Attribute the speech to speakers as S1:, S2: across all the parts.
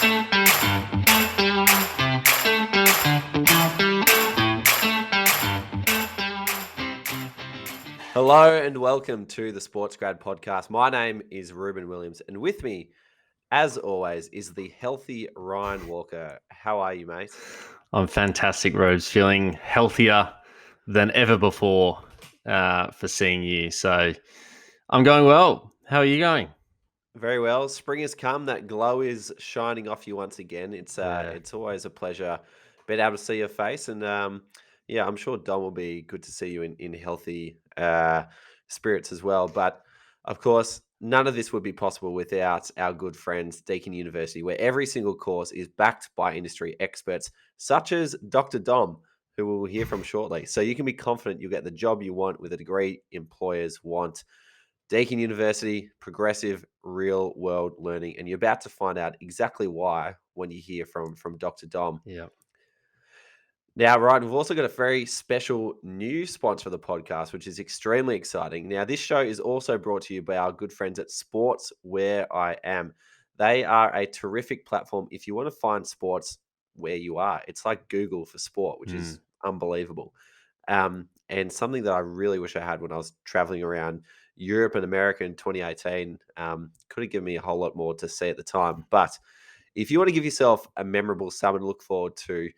S1: Hello and welcome to the Sports Grad Podcast. My name is Ruben Williams, and with me, as always, is the healthy Ryan Walker. How are you, mate?
S2: I'm fantastic, Rose. Feeling healthier than ever before for seeing you. So I'm going well. How are you going?
S1: Very well. Spring has come. That glow is shining off you once again. It's always a pleasure being able to see your face, and I'm sure Dom will be good to see you in healthy spirits as well. But of course, none of this would be possible without our good friends Deakin University, where every single course is backed by industry experts such as Dr. Dom, who we will hear from shortly. So you can be confident you'll get the job you want with a degree employers want. Deakin University, progressive, real-world learning, and you're about to find out exactly why when you hear from Dr. Dom.
S2: Yeah.
S1: Now, Ryan, we've also got a very special new sponsor of the podcast, which is extremely exciting. Now, this show is also brought to you by our good friends at Sports Where I Am. They are a terrific platform if you want to find sports where you are. It's like Google for sport, which is unbelievable. And something that I really wish I had when I was traveling around Europe and America in 2018. Could have given me a whole lot more to see at the time. But if you want to give yourself a memorable summer to look forward to,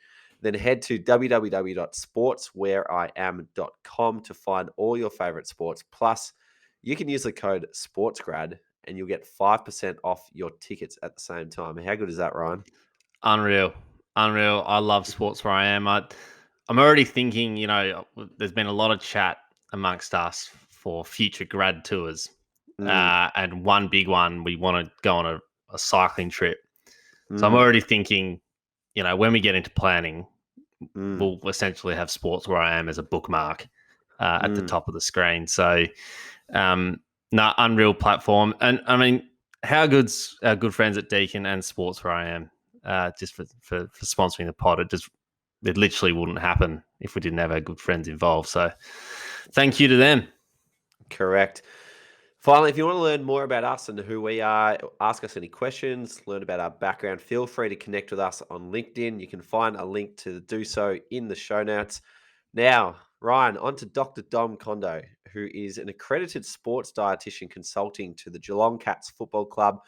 S1: then head to www.sportswhereiam.com to find all your favorite sports. Plus, you can use the code SPORTSGRAD and you'll get 5% off your tickets at the same time. How good is that, Ryan?
S2: Unreal. I love Sports Where I Am. I'm already thinking, there's been a lot of chat amongst us for future grad tours. And one big one, we want to go on a cycling trip. So I'm already thinking, when we get into planning, we'll essentially have Sports Where I Am as a bookmark at the top of the screen. So, unreal platform. And I mean, how good's our good friends at Deakin and Sports Where I Am just for sponsoring the pod? It literally wouldn't happen if we didn't have our good friends involved. So thank you to them.
S1: Correct. Finally, if you want to learn more about us and who we are, ask us any questions, learn about our background, feel free to connect with us on LinkedIn. You can find a link to do so in the show notes. Now, Ryan, on to Dr. Dom Condo, who is an accredited sports dietitian consulting to the Geelong Cats Football Club,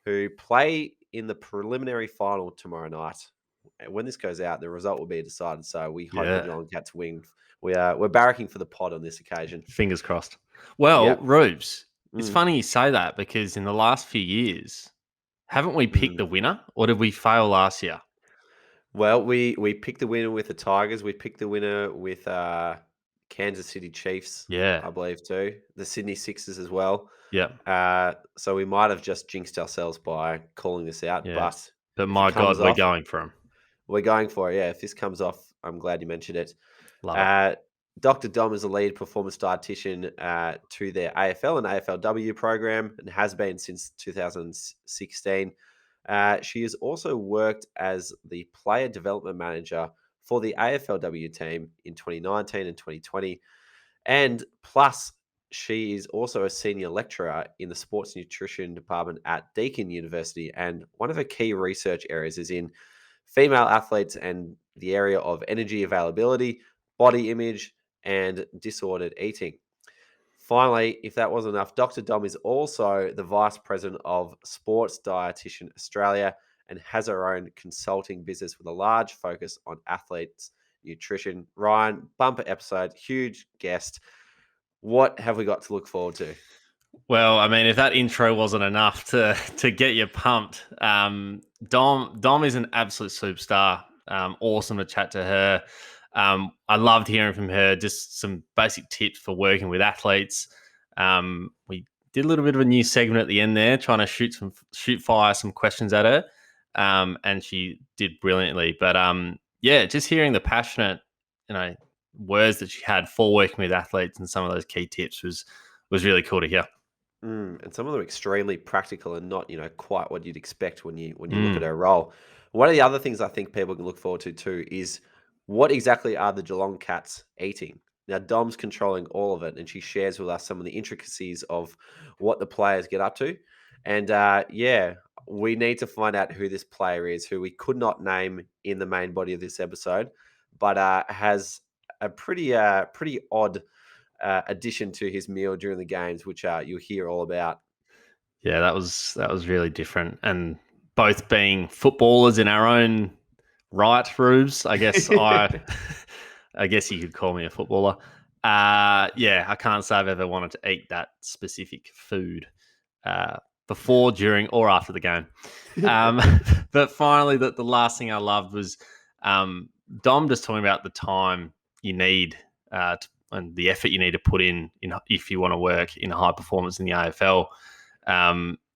S1: who play in the preliminary final tomorrow night. When this goes out, the result will be decided. So we hope the Geelong Cats win. We're barracking for the pod on this occasion.
S2: Fingers crossed. Well, Rubes, it's funny you say that because in the last few years, haven't we picked the winner, or did we fail last year?
S1: Well, we picked the winner with the Tigers. We picked the winner with Kansas City Chiefs, I believe, too. The Sydney Sixers as well.
S2: Yeah.
S1: So we might have just jinxed ourselves by calling this out.
S2: Yeah. But my God, we're going for him.
S1: We're going for it, yeah. If this comes off, I'm glad you mentioned it.
S2: Love it.
S1: Dr. Dom is a lead performance dietitian to their AFL and AFLW program and has been since 2016. She has also worked as the player development manager for the AFLW team in 2019 and 2020. And plus, she is also a senior lecturer in the sports nutrition department at Deakin University. And one of her key research areas is in female athletes and the area of energy availability, body image, and disordered eating. Finally, if that wasn't enough, Dr. Dom is also the Vice President of Sports Dietitian Australia and has her own consulting business with a large focus on athletes' nutrition. Ryan, bumper episode, huge guest. What have we got to look forward to?
S2: Well, I mean, if that intro wasn't enough to get you pumped, Dom is an absolute superstar. Awesome to chat to her. I loved hearing from her, just some basic tips for working with athletes. We did a little bit of a new segment at the end there, trying to shoot fire some questions at her, and she did brilliantly. But just hearing the passionate, words that she had for working with athletes and some of those key tips was really cool to hear.
S1: And some of them extremely practical and not, quite what you'd expect when you look at her role. One of the other things I think people can look forward to too is what exactly are the Geelong Cats eating? Now, Dom's controlling all of it, and she shares with us some of the intricacies of what the players get up to. And we need to find out who this player is, who we could not name in the main body of this episode, but has a pretty odd addition to his meal during the games, which you'll hear all about.
S2: Yeah, that was really different, and both being footballers in our own right, Rubes. I guess I guess you could call me a footballer. Yeah, I can't say I've ever wanted to eat that specific food before, during, or after the game. But finally, the last thing I loved was Dom just talking about the time you need and the effort you need to put in if you want to work in high performance in the AFL.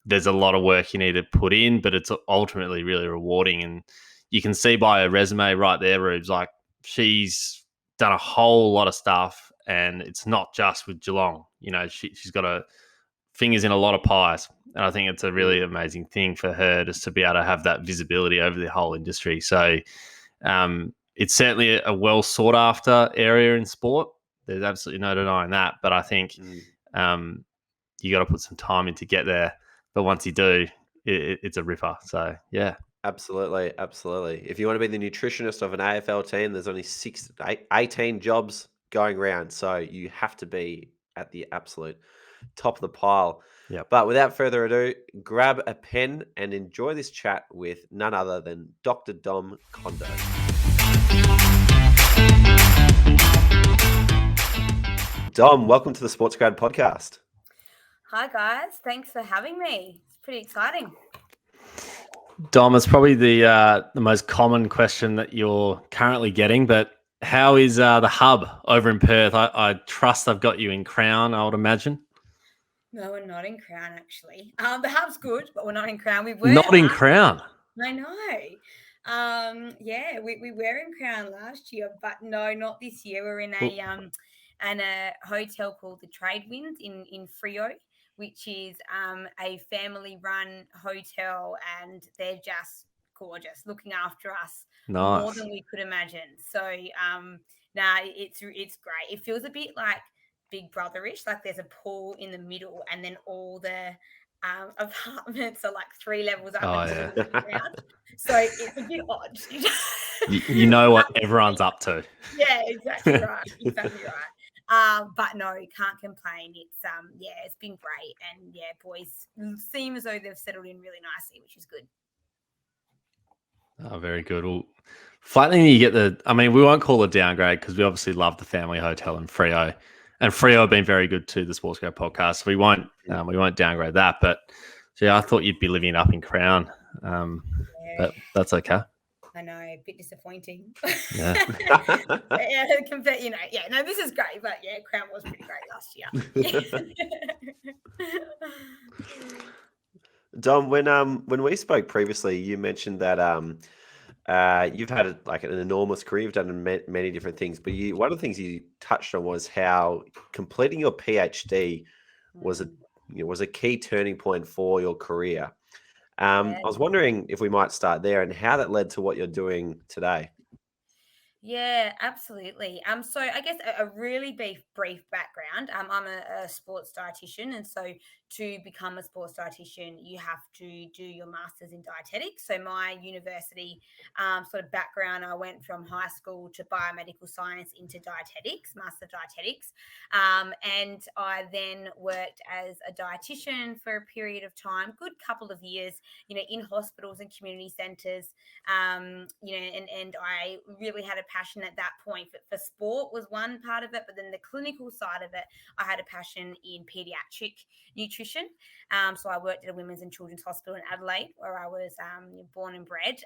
S2: There's a lot of work you need to put in, but it's ultimately really rewarding. And you can see by her resume right there, Rubes, like she's done a whole lot of stuff, and it's not just with Geelong. She's got fingers in a lot of pies. And I think it's a really amazing thing for her just to be able to have that visibility over the whole industry. So it's certainly a well sought after area in sport. There's absolutely no denying that. But I think you got to put some time in to get there. But once you do, it's a ripper. So, yeah.
S1: Absolutely. If you want to be the nutritionist of an AFL team, there's only 18 jobs going around. So you have to be at the absolute top of the pile.
S2: Yep.
S1: But without further ado, grab a pen and enjoy this chat with none other than Dr. Dom Condo. Dom, welcome to the Sports Grad podcast.
S3: Hi guys, thanks for having me. It's pretty exciting.
S2: Dom, it's probably the most common question that you're currently getting, but how is the hub over in Perth? I trust I've got you in Crown, I would imagine.
S3: No, we're not in Crown actually. The hub's good, but we're not in Crown. We were
S2: not in Crown.
S3: I know. Yeah, we were in Crown last year, but no, not this year. We're in a hotel called the Trade Winds in Freo, which is a family-run hotel, and they're just gorgeous, looking after us more than we could imagine. So, it's great. It feels a bit like Big Brotherish, like there's a pool in the middle, and then all the apartments are like 3 levels up until the ground. So it's a bit odd.
S2: You know what everyone's up to.
S3: Yeah, exactly right. But no, can't complain. It's it's been great, and boys seem as though they've settled in really nicely, which is good.
S2: Oh, very good. Well, finally you get we won't call it downgrade because we obviously love the family hotel in Freo, and Freo have been very good to the Sports Go podcast. So we won't downgrade that, but I thought you'd be living it up in Crown, but that's okay.
S3: I know, a bit disappointing.
S2: Yeah.
S3: This is great, but Crown was pretty great last year.
S1: Dom, when we spoke previously, you mentioned that you've had an enormous career. You've done many different things, but one of the things you touched on was how completing your PhD was a key turning point for your career. I was wondering if we might start there and how that led to what you're doing today.
S3: Yeah, absolutely. So I guess a really brief background. I'm a sports dietitian, and so to become a sports dietitian, you have to do your master's in dietetics. So my university sort of background, I went from high school to biomedical science into dietetics, master dietetics, and I then worked as a dietitian for a period of time, good couple of years, in hospitals and community centres, and I really had a passion at that point for sport was one part of it, but then the clinical side of it, I had a passion in paediatric nutrition. So I worked at a women's and children's hospital in Adelaide, where I was born and bred.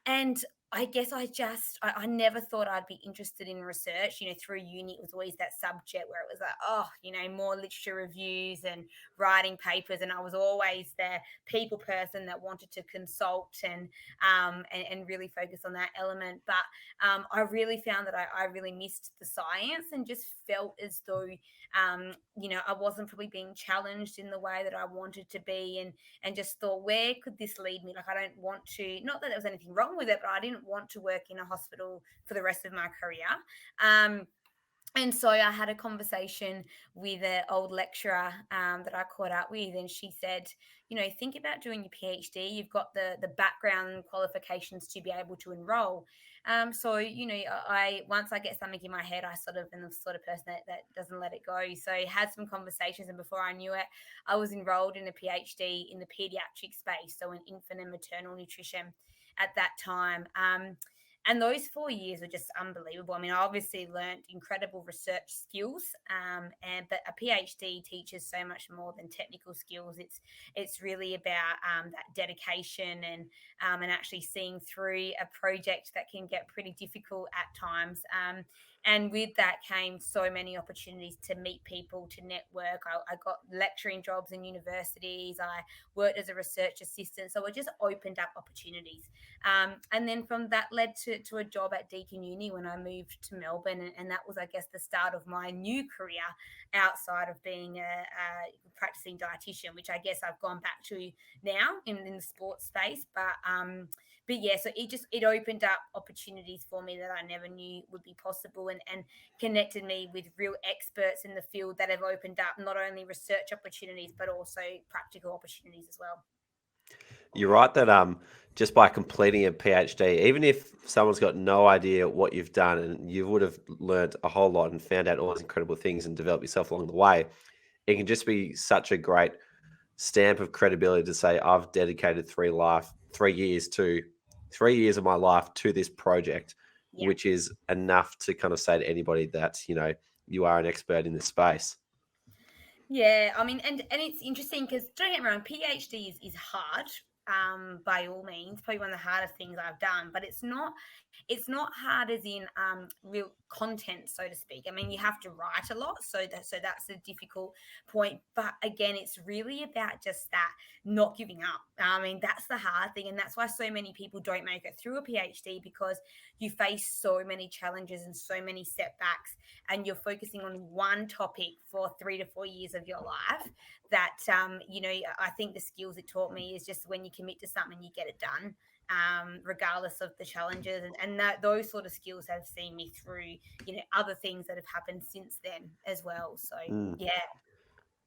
S3: And I guess I never thought I'd be interested in research. Through uni, it was always that subject where it was like, more literature reviews and writing papers. And I was always the people person that wanted to consult and really focus on that element. But I really found that I really missed the science and just felt as though, I wasn't probably being challenged in the way that I wanted to be, and just thought, where could this lead me? Like, I don't want to, not that there was anything wrong with it, but I didn't want to work in a hospital for the rest of my career. And so I had a conversation with an old lecturer that I caught up with, and she said, think about doing your PhD. You've got the background qualifications to be able to enroll. So I once I get something in my head, I sort of am the sort of person that doesn't let it go. So I had some conversations, and before I knew it, I was enrolled in a PhD in the pediatric space, so in infant and maternal nutrition at that time. And those 4 years were just unbelievable. I mean, I obviously learned incredible research skills, but a PhD teaches so much more than technical skills. It's really about that dedication and actually seeing through a project that can get pretty difficult at times. And with that came so many opportunities to meet people, to network. I got lecturing jobs in universities. I worked as a research assistant. So it just opened up opportunities. And then from that led to a job at Deakin Uni when I moved to Melbourne. And that was, I guess, the start of my new career outside of being a practicing dietitian, which I guess I've gone back to now in the sports space. But yeah, so it opened up opportunities for me that I never knew would be possible, and connected me with real experts in the field that have opened up not only research opportunities but also practical opportunities as well.
S1: You're right that just by completing a PhD, even if someone's got no idea what you've done, and you would have learned a whole lot and found out all those incredible things and developed yourself along the way, it can just be such a great stamp of credibility to say I've dedicated 3 years of my life to this project,
S3: Yeah.
S1: which is enough to kind of say to anybody that you are an expert in this space.
S3: Yeah, I mean, and it's interesting because don't get me wrong, PhD is hard. By all means, probably one of the hardest things I've done, but it's not hard as in real content, so to speak. I mean, you have to write a lot, so that's a difficult point. But again, it's really about just that not giving up. I mean, that's the hard thing, and that's why so many people don't make it through a PhD, because you face so many challenges and so many setbacks, and you're focusing on one topic for 3 to 4 years of your life. That I think the skills it taught me is just when you commit to something, you get it done. Regardless of the challenges, and those sort of skills have seen me through other things that have happened since then as well. So yeah.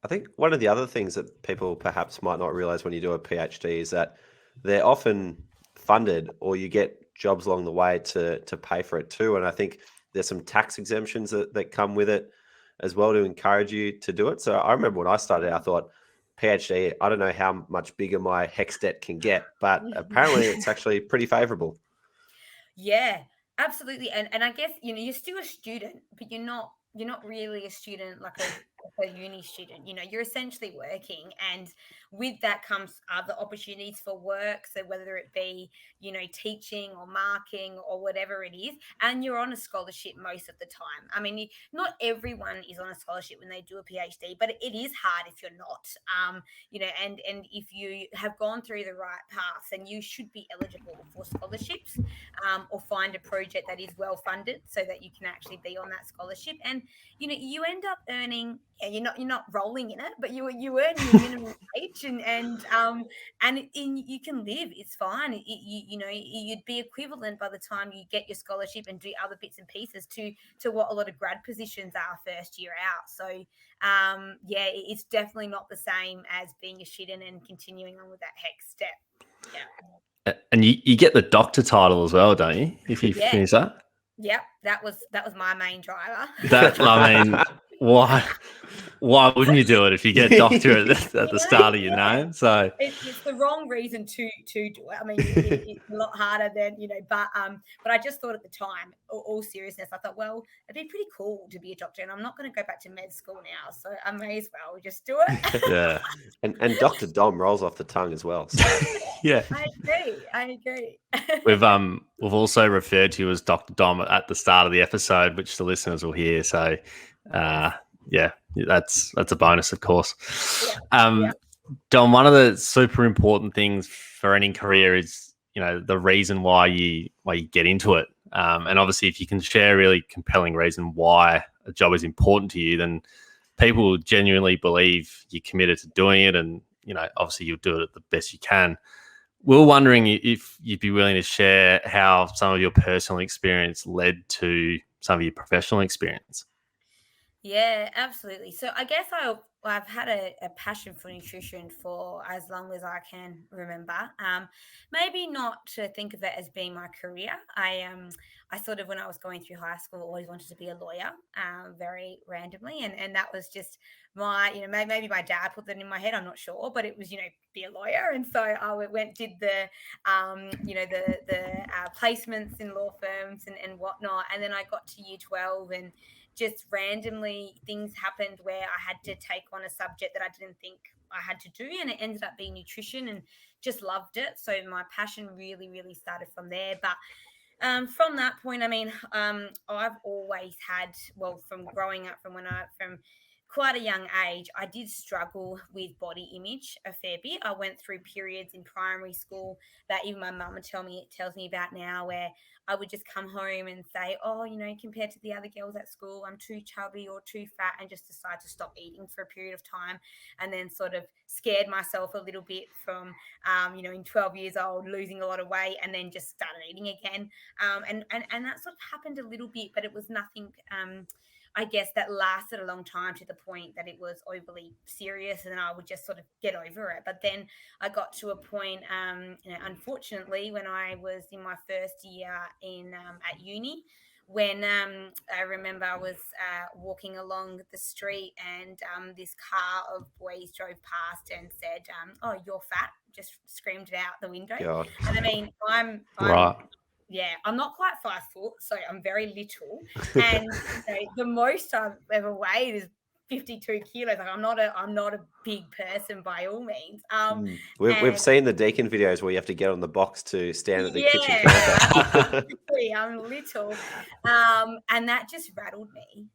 S1: I think one of the other things that people perhaps might not realize when you do a PhD is that they're often funded, or you get jobs along the way to pay for it too. And I think there's some tax exemptions that come with it as well to encourage you to do it. So I remember when I started, I thought, PhD, I don't know how much bigger my HEX debt can get, but apparently it's actually pretty favorable.
S3: Yeah, absolutely. And I guess you're still a student, but you're not really a student like a uni student. You're essentially working, and with that comes other opportunities for work. So whether it be teaching or marking or whatever it is, and you're on a scholarship most of the time. I mean, not everyone is on a scholarship when they do a PhD, but it is hard if you're not. And if you have gone through the right paths, then you should be eligible for scholarships, or find a project that is well funded so that you can actually be on that scholarship. And you end up earning, you're not rolling in it, but you earn your minimum wage, and you can live. It's fine. You'd be equivalent by the time you get your scholarship and do other bits and pieces to what a lot of grad positions are first year out. So it's definitely not the same as being a student and continuing on with that HEX step. Yeah.
S2: And you get the doctor title as well, don't you? If you
S3: Yeah.
S2: finish that.
S3: Yep, that was my main driver.
S2: I mean, why wouldn't you do it if you get doctor at the start of your name? So
S3: it's the wrong reason to do it. I mean, it's a lot harder than but I just thought at the time, all seriousness, I thought, well, it'd be pretty cool to be a doctor, and I'm not going to go back to med school now, so I may as well just do it.
S2: Yeah,
S1: and Dr. Dom rolls off the tongue as well. So.
S2: Yeah,
S3: I agree.
S2: We've also referred to you as Dr. Dom at the start of the episode, which the listeners will hear. So, yeah, that's a bonus, of course.
S3: Yeah.
S2: Dom, one of the super important things for any career is the reason why you get into it, and obviously if you can share a really compelling reason why a job is important to you, then people will genuinely believe you're committed to doing it, and obviously you'll do it the best you can. We're wondering if you'd be willing to share how some of your personal experience led to some of your professional experience.
S3: Yeah, absolutely. So I guess I've had a passion for nutrition for as long as I can remember. Maybe not to think of it as being my career. I sort of when I was going through high school always wanted to be a lawyer, very randomly, and that was just my maybe my dad put that in my head. I'm not sure, but it was be a lawyer, and so went did the placements in law firms and whatnot, and then I got to year 12 and just randomly things happened where I had to take on a subject that I didn't think I had to do, and it ended up being nutrition, and just loved it. So my passion really, really started from there. But from that point, I mean, I've always had, well, from growing up, from quite a young age, I did struggle with body image a fair bit. I went through periods in primary school that even my mum tells me about now, where I would just come home and say, oh, compared to the other girls at school, I'm too chubby or too fat, and just decide to stop eating for a period of time, and then sort of scared myself a little bit from, in 12 years old, losing a lot of weight, and then just started eating again. And that sort of happened a little bit, but it was nothing. I guess that lasted a long time, to the point that it was overly serious, and I would just sort of get over it. But then I got to a point, unfortunately, when I was in my first year in at uni, when I remember I was walking along the street, and this car of boys drove past and said, "Oh, you're fat!" Just screamed it out the window.
S1: God.
S3: And I mean, I'm
S2: Right.
S3: yeah, I'm not quite 5 foot, so I'm very little. And the most I've ever weighed is 52 kilos. Like I'm not a big person by all means.
S1: We've
S3: And
S1: seen the Deakin videos where you have to get on the box to stand at the kitchen
S3: yeah,
S1: counter.
S3: exactly. I'm little. And that just rattled me.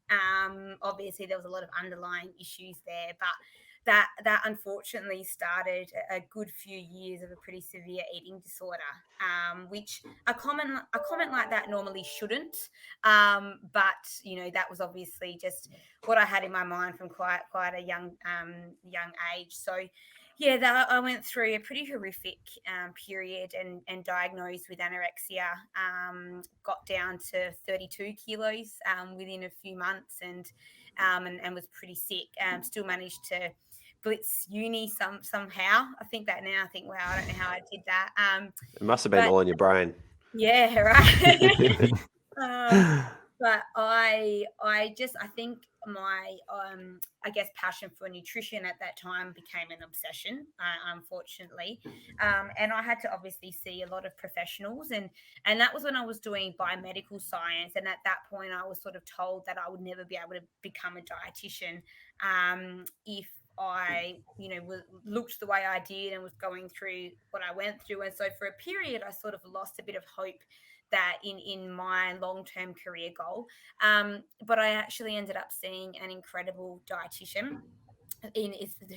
S3: Obviously there was a lot of underlying issues there, but that unfortunately started a good few years of a pretty severe eating disorder, which a comment like that normally shouldn't. But that was obviously just what I had in my mind from quite a young age. So yeah, I went through a pretty horrific period, and diagnosed with anorexia. Got down to 32 kilos within a few months, and was pretty sick. Still managed to blitz uni somehow. I think that now. I think, wow, I don't know how I did that.
S1: It must have been
S3: But
S1: all in your brain.
S3: yeah, right. um, but I think my I guess passion for nutrition at that time became an obsession, unfortunately. And I had to obviously see a lot of professionals, and that was when I was doing biomedical science, and at that point I was sort of told that I would never be able to become a dietitian, if I, looked the way I did and was going through what I went through. And so for a period, I sort of lost a bit of hope that in my long-term career goal. But I actually ended up seeing an incredible dietitian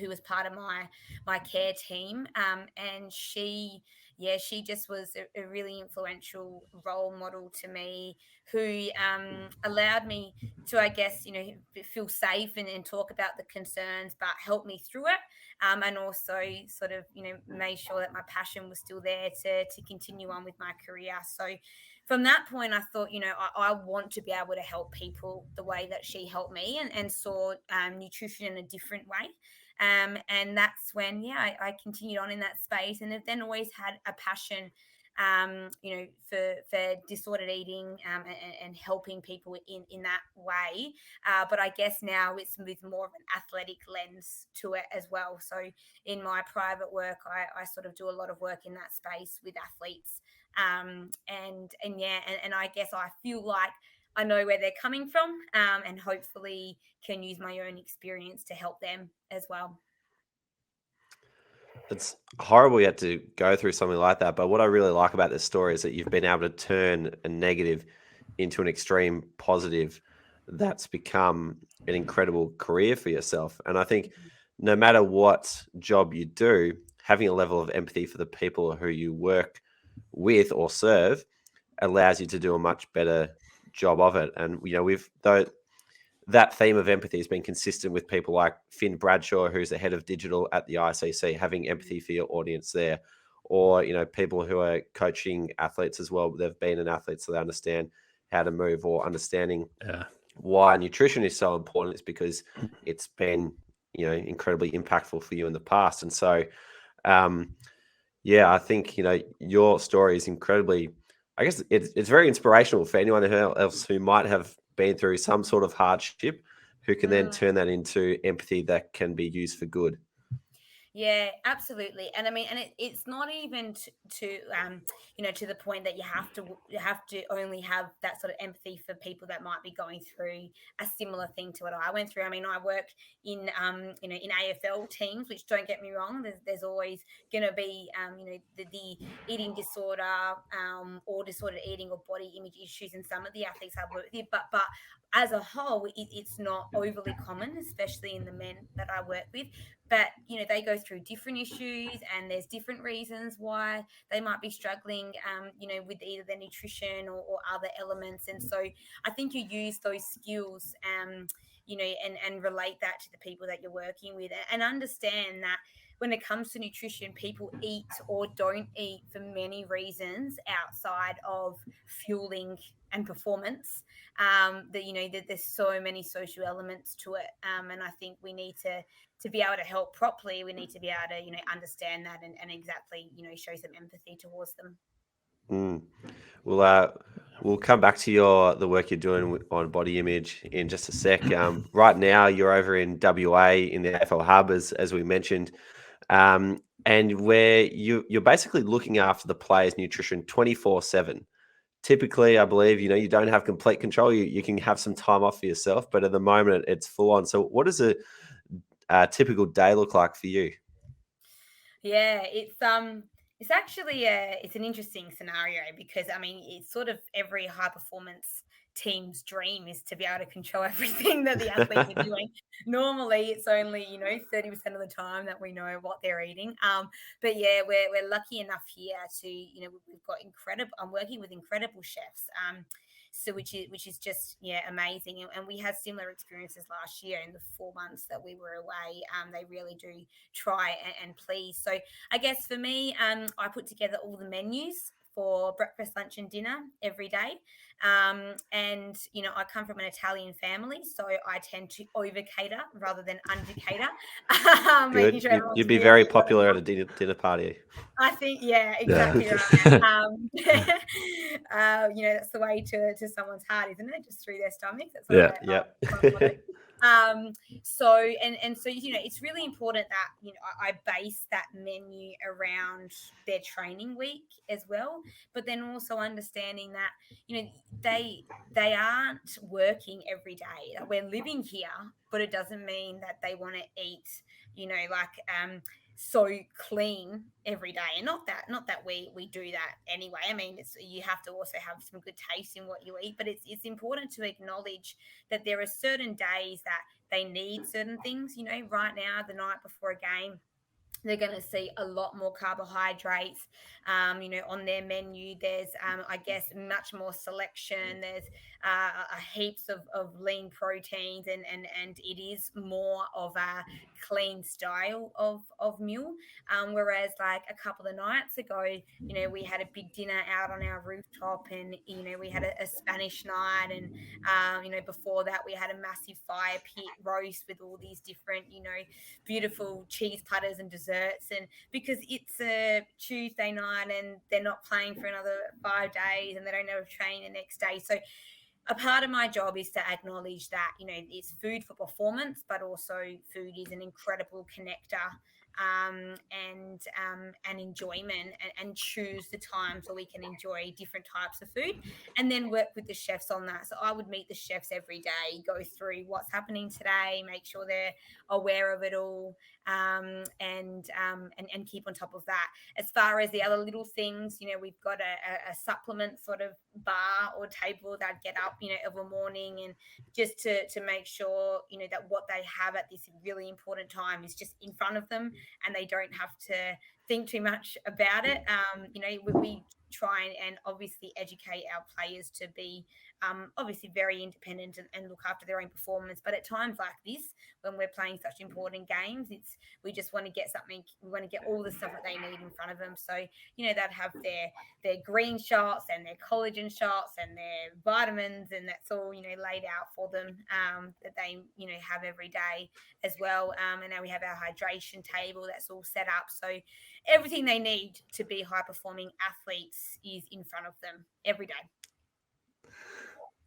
S3: who was part of my care team, and she just was a really influential role model to me, who allowed me to, I guess, feel safe and talk about the concerns, but help me through it, and also sort of made sure that my passion was still there to continue on with my career. So from that point, I thought, I want to be able to help people the way that she helped me, and saw nutrition in a different way. And that's when, I continued on in that space, and have then always had a passion, for disordered eating, and helping people in that way. But I guess now it's with more of an athletic lens to it as well. So in my private work, I sort of do a lot of work in that space with athletes. And I guess I feel like I know where they're coming from, and hopefully can use my own experience to help them as well.
S1: It's horrible you had to go through something like that. But what I really like about this story is that you've been able to turn a negative into an extreme positive that's become an incredible career for yourself. And I think no matter what job you do, having a level of empathy for the people who you work with or serve allows you to do a much better job of it. And we've though that theme of empathy has been consistent with people like Finn Bradshaw, who's the head of digital at the ICC, having empathy for your audience there, or people who are coaching athletes as well. They've been an athlete, so they understand how to move, or understanding
S2: Yeah.
S1: why nutrition is so important is because it's been, incredibly impactful for you in the past. And so, um, yeah, I think, your story is incredibly, I guess it's very inspirational for anyone else who might have been through some sort of hardship, who can then
S3: Mm.
S1: turn that into empathy that can be used for good.
S3: Yeah, absolutely. And I mean, and it's not even to the point that you have to only have that sort of empathy for people that might be going through a similar thing to what I went through. I mean, I work in in AFL teams, which, don't get me wrong, there's always going to be the eating disorder, or disordered eating or body image issues in some of the athletes I work with, but as a whole, it's not overly common, especially in the men that I work with. But they go through different issues, and there's different reasons why they might be struggling, with either their nutrition or other elements. And so I think you use those skills, and relate that to the people that you're working with, and understand that when it comes to nutrition, people eat or don't eat for many reasons outside of fueling and performance. That there's so many social elements to it, and I think we need to be able to help properly. We need to be able to understand that, and exactly show some empathy towards them.
S1: Mm. We'll come back to the work you're doing on body image in just a sec. Right now, you're over in WA in the AFL Hub, as we mentioned, and where you're basically looking after the players' nutrition 24/7. Typically, I believe you don't have complete control. You can have some time off for yourself, but at the moment, it's full on. So, what does a typical day look like for you?
S3: Yeah, it's actually it's an interesting scenario, because I mean, it's sort of every high performance team's dream is to be able to control everything that the athletes are doing. Normally it's only 30% of the time that we know what they're eating. But yeah, we're lucky enough here to we've got incredible, I'm working with incredible chefs. So which is just, yeah, amazing. And we had similar experiences last year in the 4 months that we were away. They really do try and please. So I guess for me, I put together all the menus for breakfast, lunch, and dinner every day. And I come from an Italian family, so I tend to over cater rather than under cater, making
S1: Good.
S3: sure everyone's
S1: You'd be very
S3: meal.
S1: popular at a dinner party.
S3: I think, yeah,
S2: Yeah.
S3: exactly right. That's the way to someone's heart, isn't it? Just through their stomach. That's what
S2: Yeah.
S1: Yeah.
S3: my motto. So it's really important that I base that menu around their training week as well, but then also understanding that they aren't working every day. Like, we're living here, but it doesn't mean that they want to eat, like so clean every day. And not that we do that anyway. I mean, you have to also have some good taste in what you eat, but it's important to acknowledge that there are certain days that they need certain things. Right now, the night before a game, they're going to see a lot more carbohydrates, on their menu. There's, I guess, much more selection. There's heaps of lean proteins, and it is more of a clean style of meal. Whereas, like, a couple of nights ago, we had a big dinner out on our rooftop, and we had a Spanish night, and before that we had a massive fire pit roast with all these different, beautiful cheese platters and desserts. And because it's a Tuesday night and they're not playing for another 5 days, and they don't have to train the next day. So a part of my job is to acknowledge that it's food for performance, but also food is an incredible connector, and enjoyment, and choose the times where we can enjoy different types of food, and then work with the chefs on that. So I would meet the chefs every day, go through what's happening today, make sure they're aware of it all, and keep on top of that. As far as the other little things, we've got a supplement sort of bar or table that I'd get up, every morning, and just to make sure, that what they have at this really important time is just in front of them, and they don't have to think too much about it. We try and obviously educate our players to be obviously very independent and look after their own performance. But at times like this, when we're playing such important games, we just want to get something. We want to get all the stuff that they need in front of them. So they'd have their green shots and their collagen shots and their vitamins, and that's all laid out for them that they have every day as well. And now we have our hydration table that's all set up. So everything they need to be high performing athletes is in front of them every day.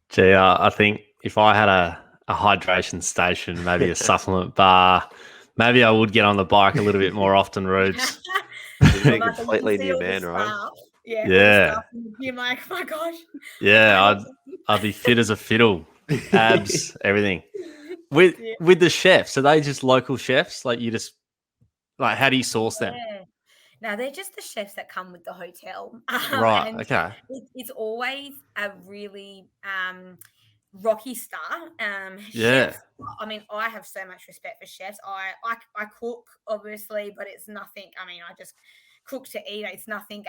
S2: Gee, I think if I had a hydration station, maybe a supplement bar, maybe I would get on the bike a little bit more often, Roots.
S1: You'd be a completely new man, right?
S2: Yeah.
S3: You're like, oh my gosh.
S2: Yeah, I'd be fit as a fiddle, abs, everything. With the chefs, are they just local chefs? Like how do you source them?
S3: No, they're just the chefs that come with the hotel.
S2: Right. Okay.
S3: It's always a really rocky start.
S2: Yeah.
S3: Chefs, I mean, I have so much respect for chefs. I cook, obviously, but it's nothing. I mean, I just cook to eat. It's nothing,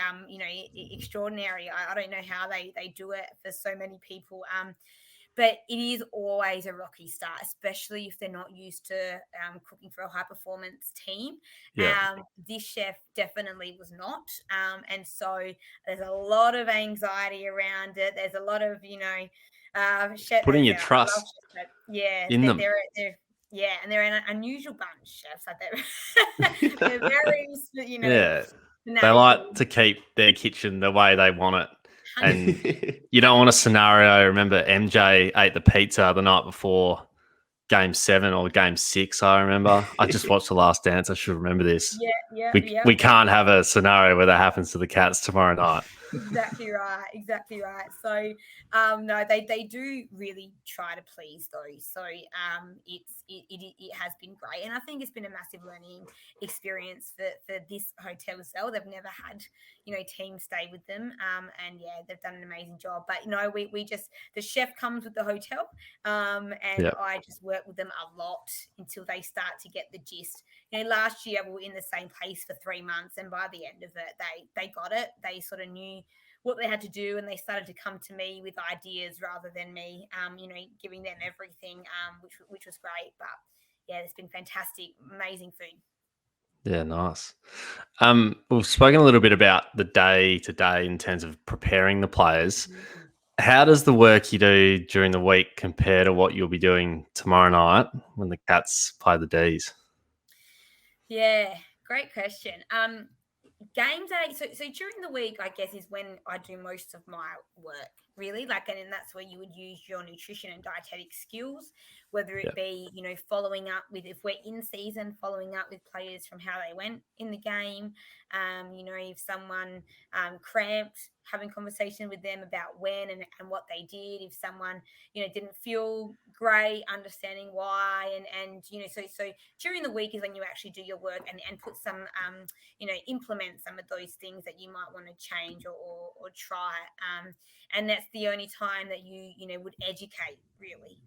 S3: extraordinary. I don't know how they do it for so many people. But it is always a rocky start, especially if they're not used to cooking for a high performance team.
S2: Yeah.
S3: This chef definitely was not. And so there's a lot of anxiety around it. There's a lot of, chef,
S2: putting your trust in them.
S3: And they're an unusual bunch, chefs. Like they're very,
S2: Yeah. They like to keep their kitchen the way they want it. And you don't want a scenario. I remember MJ ate the pizza the night before Game 7 or Game 6. I remember. I just watched The Last Dance. I should remember this. We can't have a scenario where that happens to the Cats tomorrow night.
S3: Exactly right. So no, they do really try to please though. So it has been great, and I think it's been a massive learning experience for this hotel as well. They've never had teams stay with them, and they've done an amazing job. But we just, the chef comes with the hotel, and I just work with them a lot until they start to get the gist. Last year we were in the same place for 3 months, and by the end of it, they got it. They sort of knew what they had to do, and they started to come to me with ideas rather than me, giving them everything, which was great. But it's been fantastic, amazing food.
S2: Yeah, nice. We've spoken a little bit about the day to day in terms of preparing the players. How does the work you do during the week compare to what you'll be doing tomorrow night when the Cats play the D's?
S3: Yeah, great question. Game day, so during the week, I guess, is when I do most of my work, really. And that's where you would use your nutrition and dietetic skills, whether it be, following up with, if we're in season, following up with players from how they went in the game. If someone cramped, having conversation with them about when and what they did. If someone, didn't feel great, understanding why. And so during the week is when you actually do your work and put some, implement some of those things that you might want to change or try. And that's the only time that you would educate, really.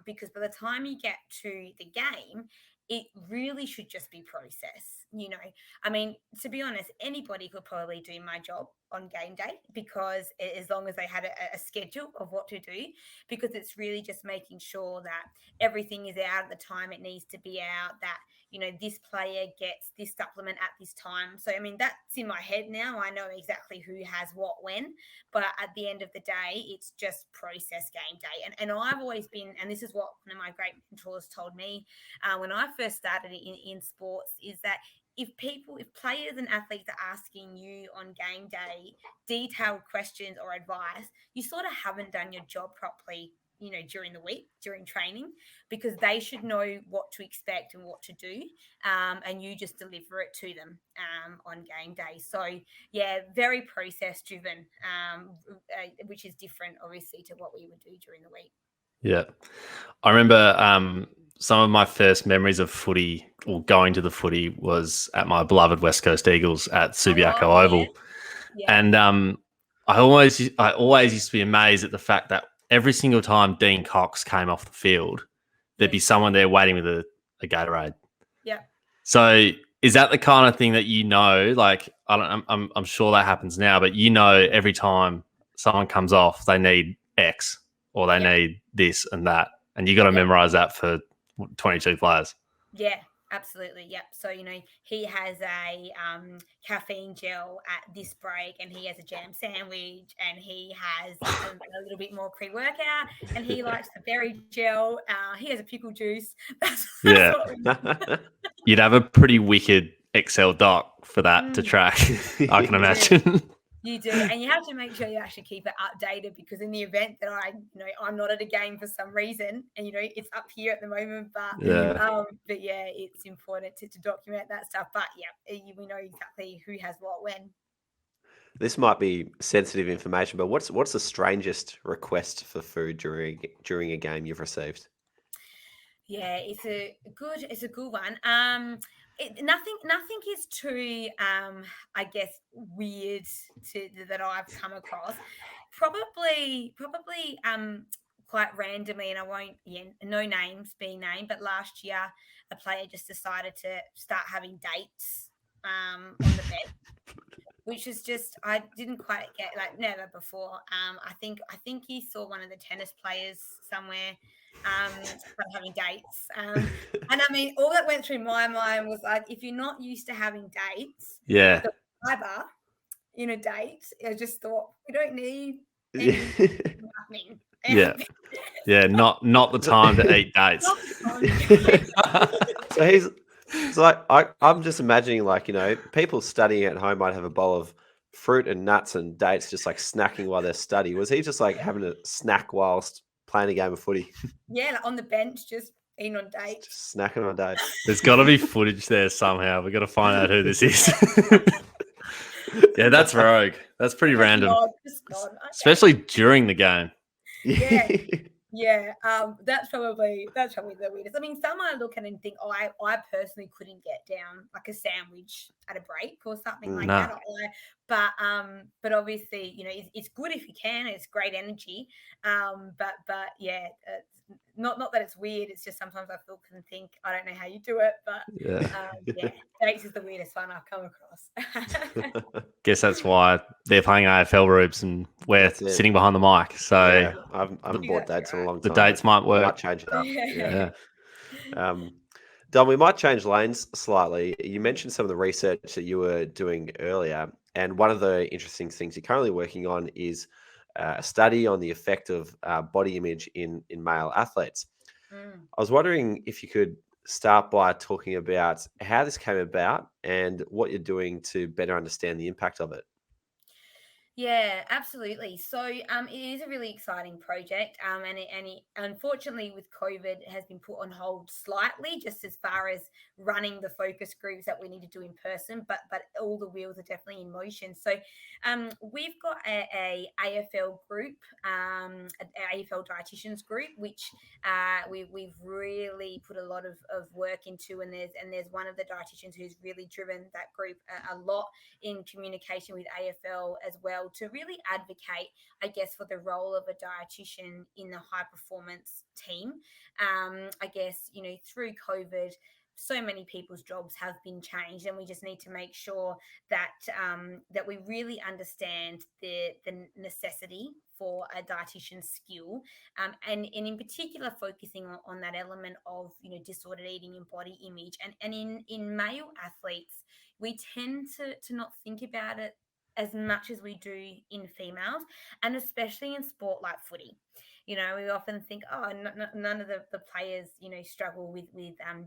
S3: Because by the time you get to the game, it really should just be process. I mean, to be honest, anybody could probably do my job on game day, because as long as they had a schedule of what to do, because it's really just making sure that everything is out at the time it needs to be out, that this player gets this supplement at this time. So I mean, that's in my head now. I know exactly who has what when, but at the end of the day, it's just process game day. And I've always been, and this is what one of my great mentors told me when I first started in sports, is that if players and athletes are asking you on game day detailed questions or advice, you sort of haven't done your job properly, during the week, during training, because they should know what to expect and what to do, and you just deliver it to them on game day. So very process driven, which is different, obviously, to what we would do during the week.
S2: Yeah, I remember some of my first memories of footy, or going to the footy, was at my beloved West Coast Eagles at Subiaco Oval.
S3: Yeah.
S2: And I always used to be amazed at the fact that every single time Dean Cox came off the field, there'd be someone there waiting with a Gatorade.
S3: Yeah.
S2: So is that the kind of thing that like I'm sure that happens now, but every time someone comes off, they need X or they need this and that, and you got to memorize that for 22 players.
S3: Yeah, absolutely. Yep. So, he has a caffeine gel at this break, and he has a jam sandwich, and he has a little bit more pre-workout, and he likes the berry gel. He has a pickle juice. That's what we do.
S2: You'd have a pretty wicked Excel doc for that to track, I can imagine.
S3: You do, and you have to make sure you actually keep it updated, because in the event that I'm not at a game for some reason, and it's up here at the moment, but it's important to document that stuff. But we know exactly who has what when.
S1: This might be sensitive information, but what's the strangest request for food during a game you've received?
S3: Yeah, it's a good one. Nothing is too I guess weird that I've come across. Probably quite randomly, and I won't no names being named, but last year a player just decided to start having dates on the bed, which is just, I didn't quite get, like, never before. I think he saw one of the tennis players somewhere start having dates. And I mean, all that went through my mind was like, if you're not used to having dates, the fiber in a date, I just thought, we don't need anything happening.
S2: Not the time to eat dates.
S1: I'm just imagining, like, people studying at home might have a bowl of fruit and nuts and dates, just like snacking while they study. Was he just like having a snack whilst playing a game of footy?
S3: Yeah, like on the bench, just being on dates.
S1: Just snacking on dates.
S2: There's got to be footage there somehow. We've got to find out who this is. Yeah, that's rogue. That's pretty random.
S3: Okay.
S2: Especially during the game.
S3: Yeah, that's probably the weirdest. I mean, some I look at and think, I personally couldn't get down like a sandwich at a break or something like that. But obviously, it's good if you can. It's great energy. But yeah, not that it's weird. It's just sometimes I look and think, I don't know how you do it, but dates is the weirdest one I've come across.
S2: Guess that's why they're playing AFL, Rubes, and we're sitting behind the mic. So
S1: I haven't bought dates in a long time.
S2: The dates might work.
S1: Might change it up. Yeah. Dom, we might change lanes slightly. You mentioned some of the research that you were doing earlier, and one of the interesting things you're currently working on is a study on the effect of body image in male athletes. I was wondering if you could start by talking about how this came about and what you're doing to better understand the impact of it.
S3: Yeah, absolutely. So it is a really exciting project, and it unfortunately with COVID has been put on hold slightly, just as far as running the focus groups that we need to do in person. But all the wheels are definitely in motion. So we've got a AFL group, an AFL dietitians group, which we've really put a lot of work into, and there's one of the dietitians who's really driven that group a lot in communication with AFL as well, to really advocate, I guess, for the role of a dietitian in the high performance team. I guess, through COVID, so many people's jobs have been changed, and we just need to make sure that that we really understand the necessity for a dietitian's skill, and in particular focusing on that element of disordered eating and body image, and in male athletes we tend to not think about it as much as we do in females, and especially in sport like footy. We often think, oh, none of the players, struggle with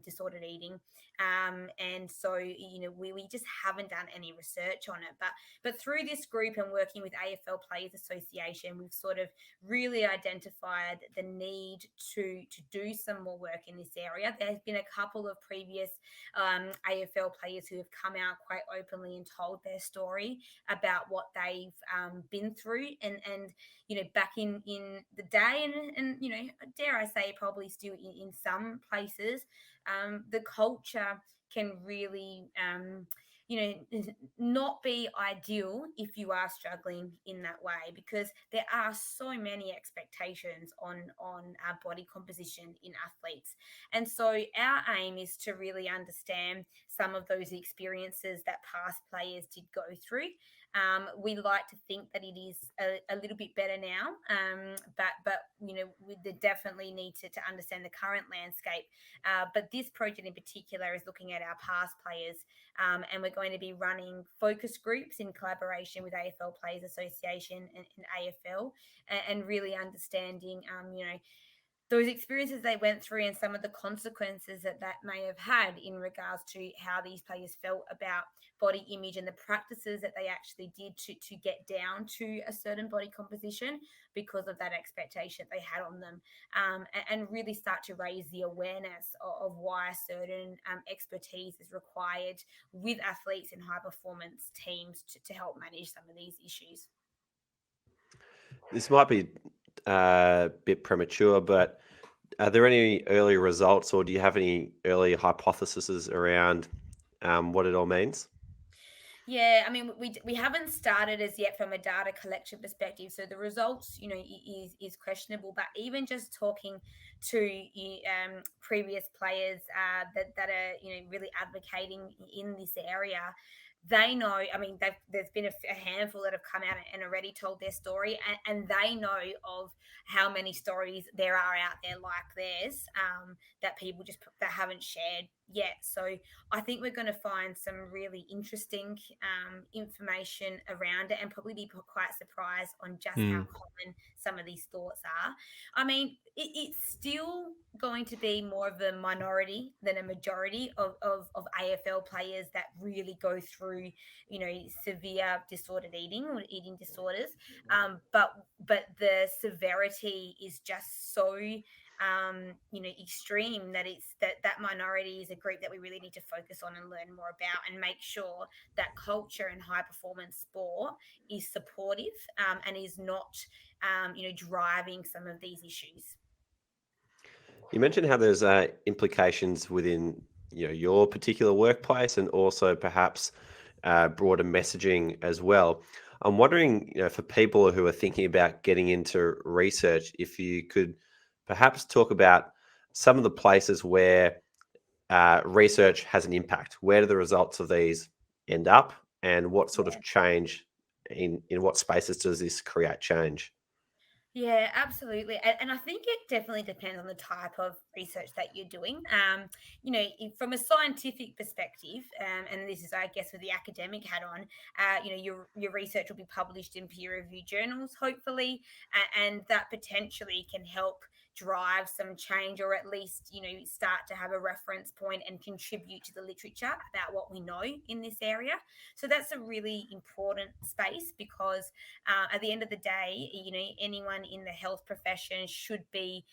S3: disordered eating, and so we just haven't done any research on it. But through this group and working with AFL Players Association, we've sort of really identified the need to do some more work in this area. There's been a couple of previous AFL players who have come out quite openly and told their story about what they've been through, and back in the day, and dare I say probably still in some places, the culture can really not be ideal if you are struggling in that way, because there are so many expectations on our body composition in athletes. And so our aim is to really understand some of those experiences that past players did go through. We like to think that it is a little bit better now, but we definitely need to understand the current landscape. But this project in particular is looking at our past players, and we're going to be running focus groups in collaboration with AFL Players Association and AFL, and really understanding, those experiences they went through and some of the consequences that may have had in regards to how these players felt about body image and the practices that they actually did to get down to a certain body composition because of that expectation they had on them, and really start to raise the awareness of why certain expertise is required with athletes and high performance teams to help manage some of these issues.
S1: This might be a bit premature, but are there any early results, or do you have any early hypotheses around what it all means?
S3: Yeah, I mean, we haven't started as yet from a data collection perspective, so the results, is questionable. But even just talking to previous players that are really advocating in this area, they know. I mean, there's been a handful that have come out and already told their story, and they know of how many stories there are out there like theirs, that people that haven't shared yet. So I think we're going to find some really interesting information around it, and probably be quite surprised on just how common some of these thoughts are. I mean, it's still going to be more of a minority than a majority of AFL players that really go through, severe disordered eating or eating disorders. But the severity is just so extreme that it's that minority is a group that we really need to focus on and learn more about, and make sure that culture and high performance sport is supportive, and is not driving some of these issues.
S1: You mentioned how there's implications within your particular workplace, and also perhaps broader messaging as well. I'm wondering, for people who are thinking about getting into research, if you could perhaps talk about some of the places where research has an impact. Where do the results of these end up, and what sort of change in what spaces does this create change?
S3: Yeah, absolutely. And I think it definitely depends on the type of research that you're doing. From a scientific perspective, and this is, I guess, with the academic hat on, your research will be published in peer-reviewed journals, hopefully, and that potentially can help drive some change, or at least, start to have a reference point and contribute to the literature about what we know in this area. So that's a really important space, because at the end of the day, anyone in the health profession should be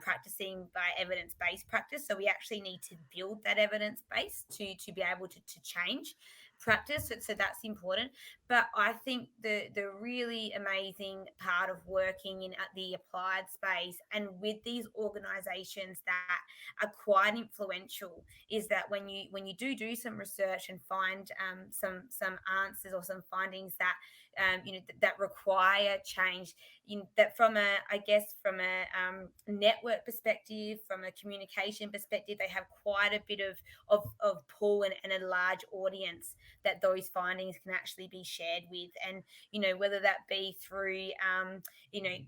S3: practicing by evidence-based practice. So we actually need to build that evidence base to be able to change practice. So that's important. But I think the really amazing part of working in the applied space and with these organizations that are quite influential is that when you do some research and find some answers or some findings that that require change, that from a network perspective, from a communication perspective, they have quite a bit of pull and a large audience that those findings can actually be shared with. And whether that be through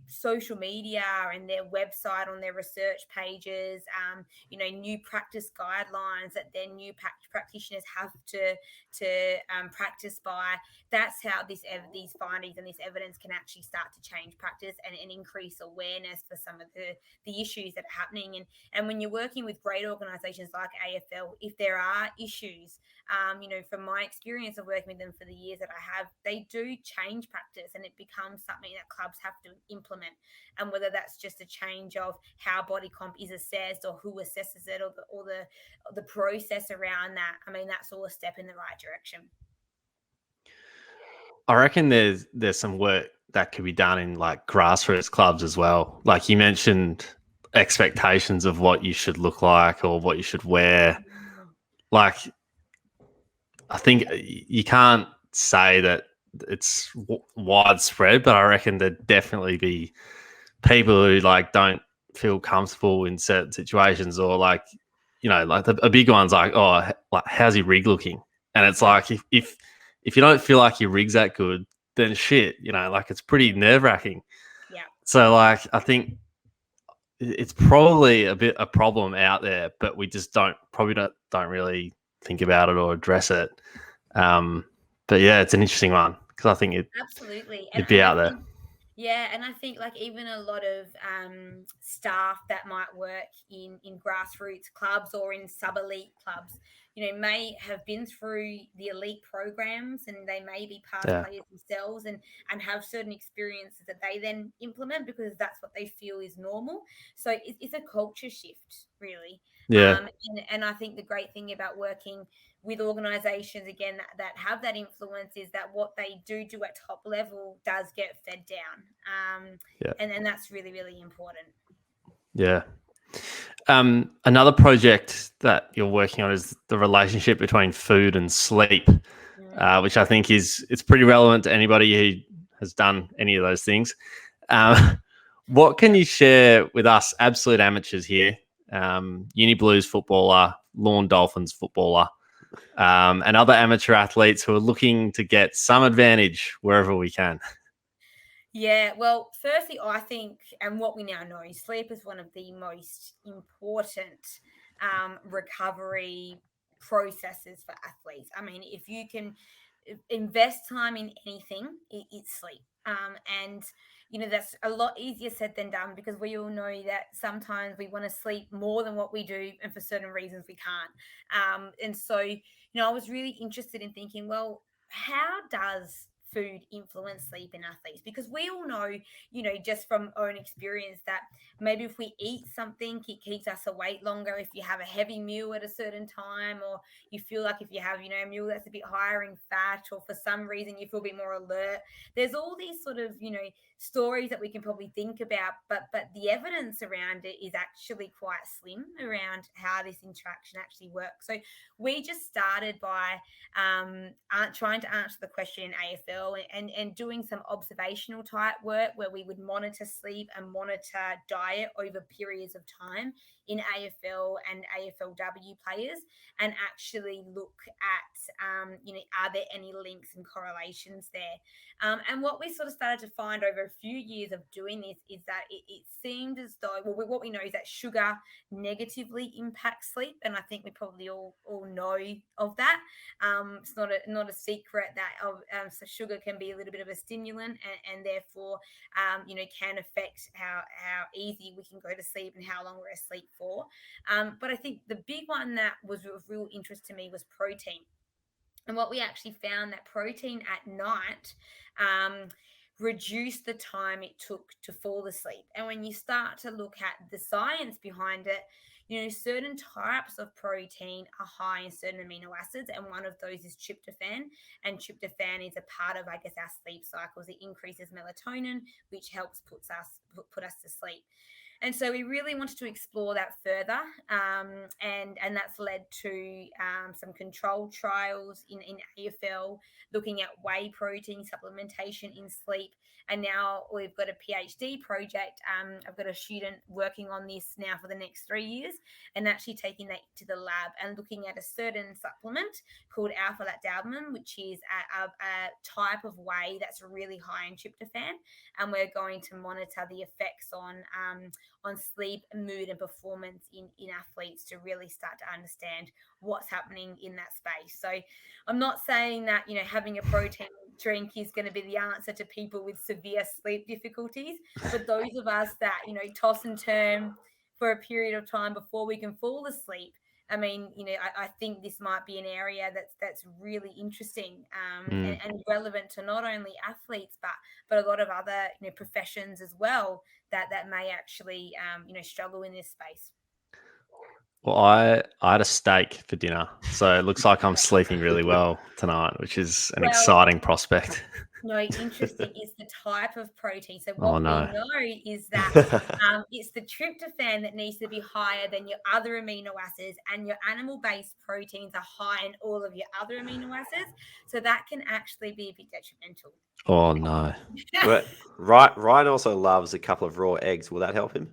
S3: social media and their website, on their research pages, new practice guidelines that their new practitioners have to practice by. That's how these findings and this evidence can actually start to change practice and increase awareness for some of the issues that are happening. And when you're working with great organizations like AFL, if there are issues, from my experience of working with them for the years that I have, they do change practice, and it becomes something that clubs have to implement. And whether that's just a change of how body comp is assessed, or who assesses it, or the process around that, I mean, that's all a step in the right direction.
S2: I reckon there's some work that could be done in like grassroots clubs as well. Like you mentioned, expectations of what you should look like or what you should wear. Like, I think you can't say that it's widespread, but I reckon there'd definitely be people who like don't feel comfortable in certain situations, or like, you know, like a big one's like, oh, like how's your rig looking? And it's like if you don't feel like your rig's that good, then shit, you know, like it's pretty nerve wracking.
S3: Yeah.
S2: So like I think it's probably a bit a problem out there, but we just don't really think about it or address it. But yeah, it's an interesting one because I think
S3: Absolutely.
S2: it'd be
S3: I
S2: out there.
S3: think, yeah, and I think like even a lot of staff that might work in grassroots clubs or in sub elite clubs, you know, may have been through the elite programs, and they may be past
S2: Yeah.
S3: players themselves, and have certain experiences that they then implement because that's what they feel is normal. So it's a culture shift, really.
S2: Yeah.
S3: And I think the great thing about working with organizations again that have that influence is that what they do at top level does get fed down,
S2: Yeah.
S3: and that's really, really important.
S2: Yeah. Another project that you're working on is the relationship between food and sleep, which I think it's pretty relevant to anybody who has done any of those things. What can you share with us, absolute amateurs here, Uni Blues footballer, Lawn Dolphins footballer, and other amateur athletes who are looking to get some advantage wherever we can?
S3: Yeah, well, firstly, I think, and what we now know, sleep is one of the most important recovery processes for athletes. I mean, if you can invest time in anything, it's sleep. And you know that's a lot easier said than done, because we all know that sometimes we want to sleep more than what we do, and for certain reasons we can't. And so, you know, I was really interested in thinking, well, how does food influence sleep in athletes? Because we all know, you know, just from own experience, that maybe if we eat something, it keeps us awake longer. If you have a heavy meal at a certain time, or you feel like if you have, you know, a meal that's a bit higher in fat, or for some reason you feel a bit more alert, there's all these sort of, you know, stories that we can probably think about, but the evidence around it is actually quite slim around how this interaction actually works. So we just started by trying to answer the question in AFL, and doing some observational type work where we would monitor sleep and monitor diet over periods of time in AFL and AFLW players, and actually look at, you know, are there any links and correlations there? And what we sort of started to find over a few years of doing this is that it seemed as though, well, what we know is that sugar negatively impacts sleep, and I think we probably all know of that. It's not a secret that so sugar can be a little bit of a stimulant, and therefore, you know, can affect how easy we can go to sleep and how long we're asleep for. But I think the big one that was of real interest to me was protein. And what we actually found, that protein at night reduced the time it took to fall asleep. And when you start to look at the science behind it, you know, certain types of protein are high in certain amino acids, and one of those is tryptophan. And tryptophan is a part of, I guess, our sleep cycles. It increases melatonin, which helps put us to sleep. And so we really wanted to explore that further, and that's led to some controlled trials in AFL, looking at whey protein supplementation in sleep. And now we've got a PhD project. I've got a student working on this now for the next 3 years, and actually taking that to the lab and looking at a certain supplement called alpha-lactalbumin, which is a type of whey that's really high in tryptophan. And we're going to monitor the effects on sleep, mood, and performance in athletes, to really start to understand what's happening in that space. So I'm not saying that, you know, having a protein drink is going to be the answer to people with severe sleep difficulties, but those of us that, you know, toss and turn for a period of time before we can fall asleep, I mean, you know, I think this might be an area that's really interesting, and relevant to not only athletes but a lot of other, you know, professions as well, that may actually, you know, struggle in this space.
S2: Well, I had a steak for dinner, so it looks like I'm sleeping really well tonight, which is an
S3: Well,
S2: exciting prospect.
S3: No, interesting. It's the type of protein. So
S2: Oh,
S3: what we
S2: no.
S3: know is that it's the tryptophan that needs to be higher than your other amino acids, and your animal-based proteins are high in all of your other amino acids. So that can actually be a bit detrimental.
S2: Oh, no.
S1: But Ryan also loves a couple of raw eggs. Will that help him?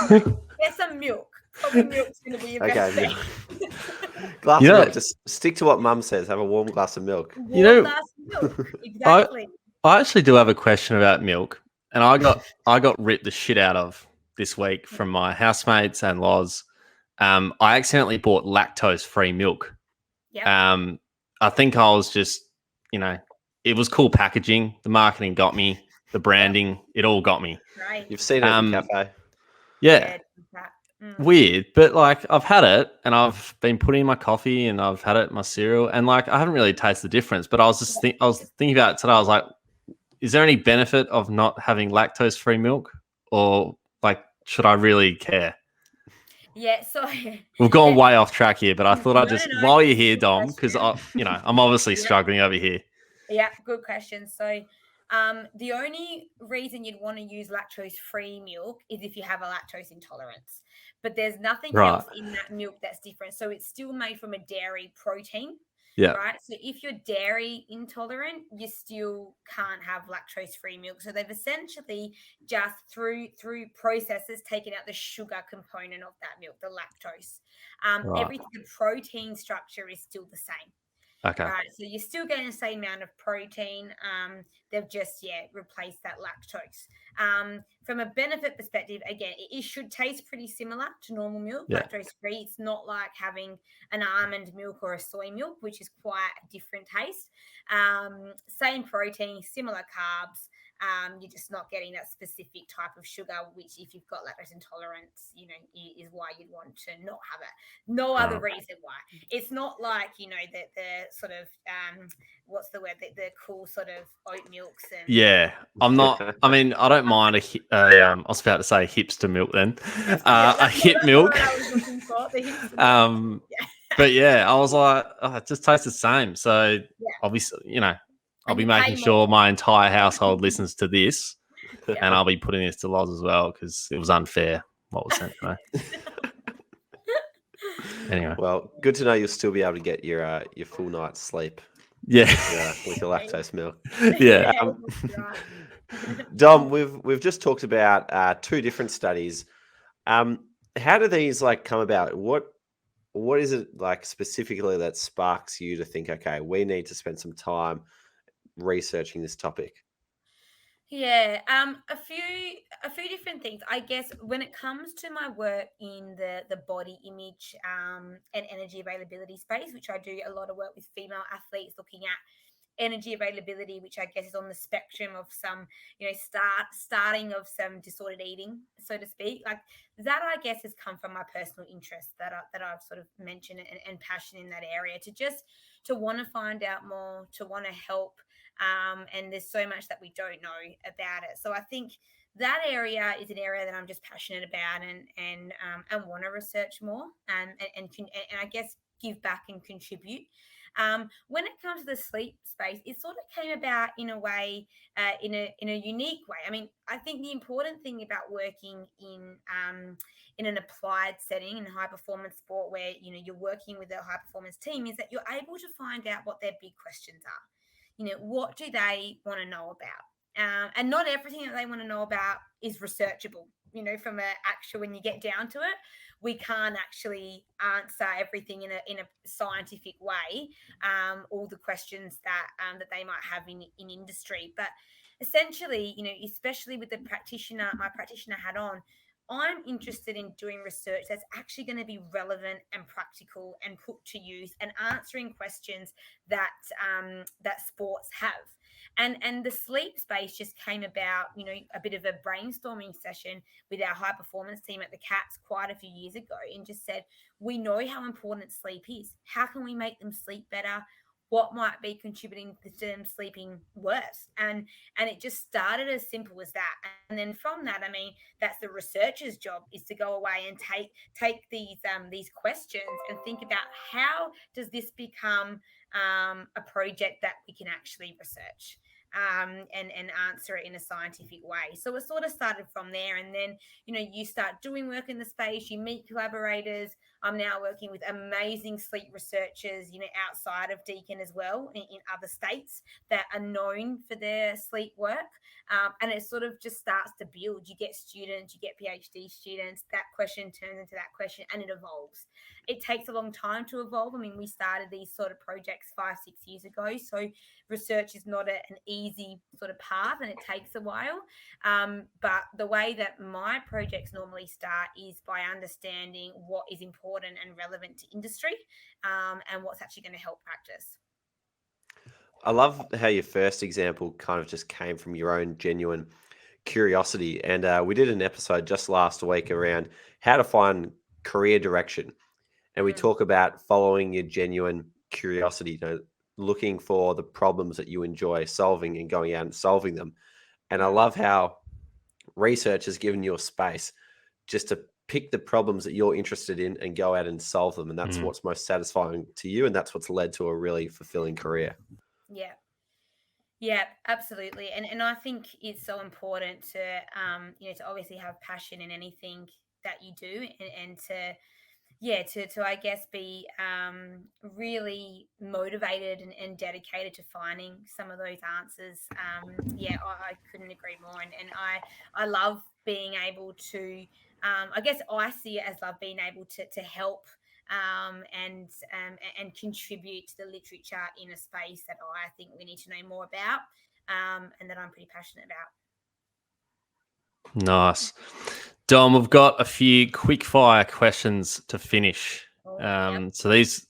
S3: Get some milk. Probably milk's going to be your best
S1: Okay,
S3: bet.
S1: glass
S2: You
S1: of
S2: know-
S1: milk. Just stick to what Mum says. Have a warm glass of milk.
S3: Warm glass of milk. Exactly.
S2: I actually do have a question about milk, and I got ripped the shit out of this week from my housemates and Loz. I accidentally bought lactose-free milk.
S3: Yep.
S2: I think I was just, it was cool packaging. The marketing got me. The branding, it all got me.
S3: Right.
S1: You've seen it at the cafe.
S2: Yeah.
S3: Mm.
S2: Weird, but like I've had it and I've been putting in my coffee and I've had it in my cereal and like I haven't really tasted the difference. But I was just I was thinking about it today. I was like, is there any benefit of not having lactose-free milk, or like should I really care?
S3: Yeah, so
S2: We've gone way off track here, but I thought I'd
S3: No,
S2: just
S3: no,
S2: while you're
S3: it's a
S2: here,
S3: good
S2: Dom, because
S3: question.
S2: I'm obviously
S3: Yeah.
S2: struggling over here.
S3: Yeah, good question. So, the only reason you'd want to use lactose-free milk is if you have a lactose intolerance. But there's nothing
S2: Right.
S3: else in that milk that's different. So it's still made from a dairy protein,
S2: Yeah.
S3: right? So if you're dairy intolerant, you still can't have lactose-free milk. So they've essentially just through processes taken out the sugar component of that milk, the lactose.
S2: Right.
S3: Everything, the protein structure is still the same.
S2: Okay.
S3: Right, so you're still getting the same amount of protein. They've just replaced that lactose. From a benefit perspective, again, it should taste pretty similar to normal milk,
S2: Yeah.
S3: lactose free. It's not like having an almond milk or a soy milk, which is quite a different taste. Same protein, similar carbs. You're just not getting that specific type of sugar, which if you've got lactose intolerance, is why you'd want to not have it. No other reason why. It's not like, the sort of, what's the word, the cool sort of oat milks. And
S2: Yeah, I'm not. I mean, I don't mind I was about to say hipster milk then, a hip milk.
S3: What I was looking for, the hipster milk.
S2: But yeah, I was like, oh, it just tastes the same. So
S3: Yeah.
S2: obviously, I'll
S3: And
S2: be
S3: you
S2: making
S3: pay
S2: sure
S3: more.
S2: my entire household listens to this,
S3: Yeah.
S2: and I'll be putting this to Loz as well because it was unfair what was sent to me. Anyway,
S1: Well, good to know you'll still be able to get your full night's sleep
S2: yeah,
S1: with your lactose milk.
S2: yeah.
S3: That's right.
S1: Dom, we've just talked about two different studies. How do these come about? What is it specifically that sparks you to think, okay, we need to spend some time researching this topic?
S3: Yeah, a few different things. I guess when it comes to my work in the body image and energy availability space, which I do a lot of work with female athletes looking at energy availability, which I guess is on the spectrum of some, starting of some disordered eating, so to speak. Like that, I guess, has come from my personal interest that I've sort of mentioned and passion in that area to want to find out more, to want to help. And there's so much that we don't know about it. So I think that area is an area that I'm just passionate about and want to research more and I guess give back and contribute. When it comes to the sleep space, it sort of came about in a way, in a unique way. I mean, I think the important thing about working in an applied setting in high performance sport, where you're working with a high performance team, is that you're able to find out what their big questions are. What do they want to know about? And not everything that they want to know about is researchable. From when you get down to it, we can't actually answer everything in a scientific way. All the questions that they might have in industry, but essentially, especially with my practitioner hat on, I'm interested in doing research that's actually going to be relevant and practical and put to use and answering questions that that sports have. And the sleep space just came about, a bit of a brainstorming session with our high performance team at the Cats quite a few years ago, and just said, we know how important sleep is. How can we make them sleep better? What might be contributing to them sleeping worse? And it just started as simple as that. And then from that, I mean, that's the researcher's job, is to go away and take these questions and think about, how does this become a project that we can actually research? and answer it in a scientific way. So it sort of started from there. And then, you start doing work in the space, you meet collaborators. I'm now working with amazing sleep researchers, outside of Deakin as well, in other states that are known for their sleep work. And it sort of just starts to build. You get students, you get PhD students, that question turns into that question, and it evolves. It takes a long time to evolve. I mean, we started these sort of projects 5-6 years ago. So research is not an easy sort of path, and it takes a while. But the way that my projects normally start is by understanding what is important and relevant to industry, and what's actually going to help practice.
S1: I love how your first example kind of just came from your own genuine curiosity. And we did an episode just last week around how to find career direction. And we talk about following your genuine curiosity, looking for the problems that you enjoy solving and going out and solving them. And I love how research has given you a space just to pick the problems that you're interested in and go out and solve them. And that's what's most satisfying to you. And that's what's led to a really fulfilling career.
S3: Yeah. Yeah, absolutely. And I think it's so important to to obviously have passion in anything that you do, and to I guess be really motivated and dedicated to finding some of those answers. I couldn't agree more. And I love being able to, I guess I see it as love being able to help, and contribute to the literature in a space that I think we need to know more about, and that I'm pretty passionate about.
S2: Nice. Dom, we've got a few quick fire questions to finish.
S3: Yep.
S2: So these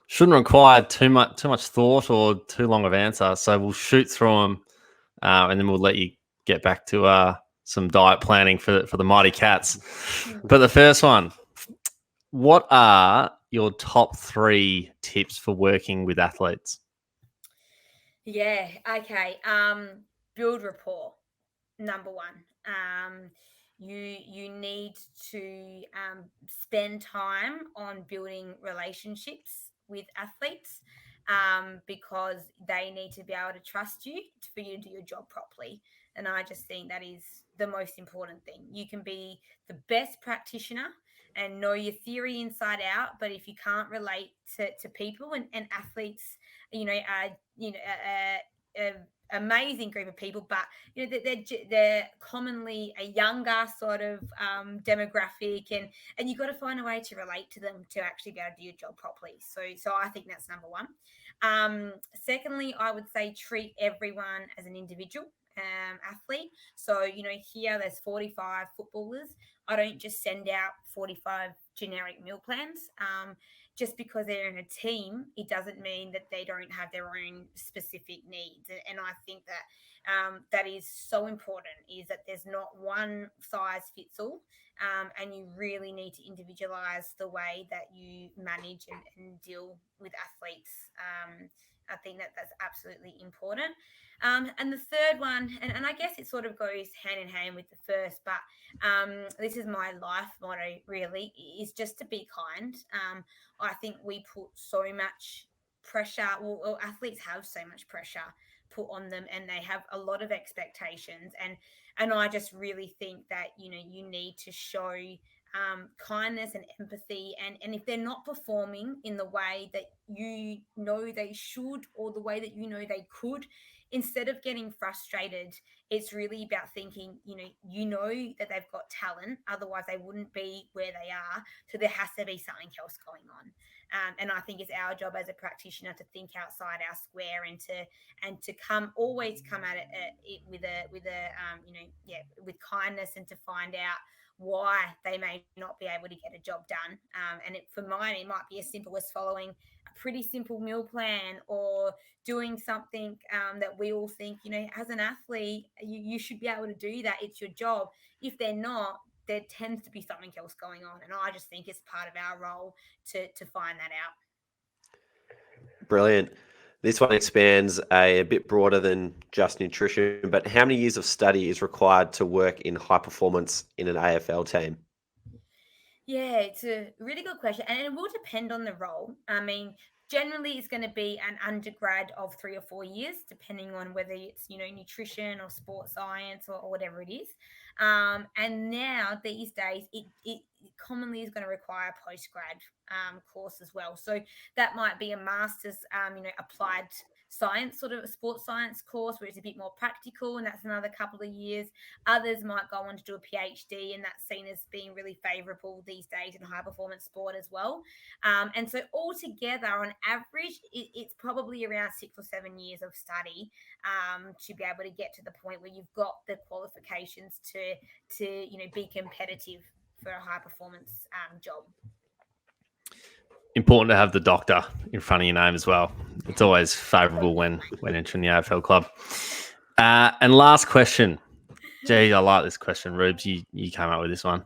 S2: shouldn't require too much thought or too long of answer. So we'll shoot through them, and then we'll let you get back to some diet planning for the mighty cats. But the first one, what are your top 3 tips for working with athletes?
S3: Yeah. Okay. Build rapport. Number one. You need to spend time on building relationships with athletes, because they need to be able to trust you for you to do your job properly. And I just think that is the most important thing. You can be the best practitioner and know your theory inside out, but if you can't relate to people, and athletes, are a amazing group of people, but they're commonly a younger sort of demographic, and you've got to find a way to relate to them to actually be able to do your job properly. So I think that's number one. Secondly, I would say treat everyone as an individual athlete. So here there's 45 footballers. I don't just send out 45 generic meal plans. Just because they're in a team, it doesn't mean that they don't have their own specific needs. And I think that that is so important, is that there's not one size fits all, and you really need to individualize the way that you manage and deal with athletes. I think that that's absolutely important. And the third one, and I guess it sort of goes hand in hand with the first, but this is my life motto really, is just to be kind. I think we put so much pressure, well, athletes have so much pressure put on them, and they have a lot of expectations. And I just really think that, you need to show kindness and empathy. And if they're not performing in the way that they should, or the way that they could, instead of getting frustrated, it's really about thinking, that they've got talent, otherwise they wouldn't be where they are. So there has to be something else going on. And I think it's our job as a practitioner to think outside our square, and to always come at it with with kindness, and to find out why they may not be able to get a job done. And for mine, it might be as simple as following a pretty simple meal plan, or doing something that we all think, as an athlete, you should be able to do that. It's your job. If they're not, there tends to be something else going on. And I just think it's part of our role to find that out.
S1: Brilliant. This one expands a bit broader than just nutrition, but how many years of study is required to work in high performance in an AFL team?
S3: Yeah, it's a really good question, and it will depend on the role. I mean, generally it's going to be an undergrad of 3 or 4 years, depending on whether it's, nutrition or sports science or whatever it is. And now these days, it commonly is going to require a postgrad course as well. So that might be a master's, applied science, sort of a sports science course where it's a bit more practical, and that's another couple of years. Others might go on to do a PhD, and that's seen as being really favourable these days in high performance sport as well. And so altogether, on average, it's probably around 6 or 7 years of study to be able to get to the point where you've got the qualifications to be competitive for a high performance job.
S2: Important to have the doctor in front of your name as well. It's always favourable when entering the AFL club. And last question. Gee, I like this question, Rubes. You came up with this one.